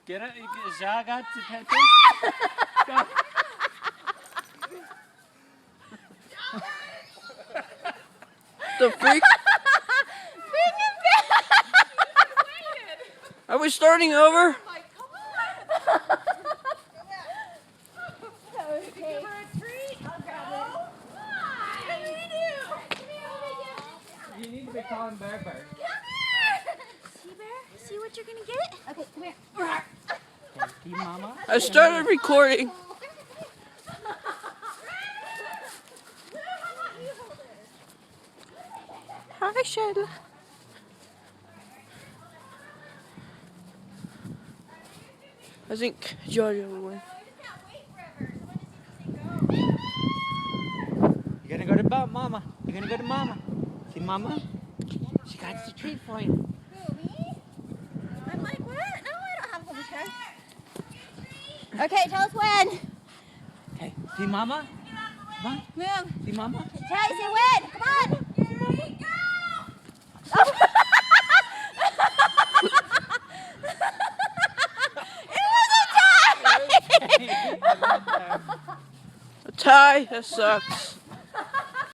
Get it? Zha got the tattoo? Go. The freak? Are we starting over? You need to be calling Bear Bear. See, Bear? See what you're gonna get? Okay, come here. Thank you, Mama. I started recording. Hi, Shayla. I think Jojo will win. You're gonna go to Mama. You're gonna go to Mama. See Mama? She got the treat for you. Who, me? I'm like, what? No, I don't have a home chair. Okay, tell us when. Okay, see Mama? Come on. Move. See Mama? Tell say when. Come on. Here we go. It was a tie. A tie? That sucks.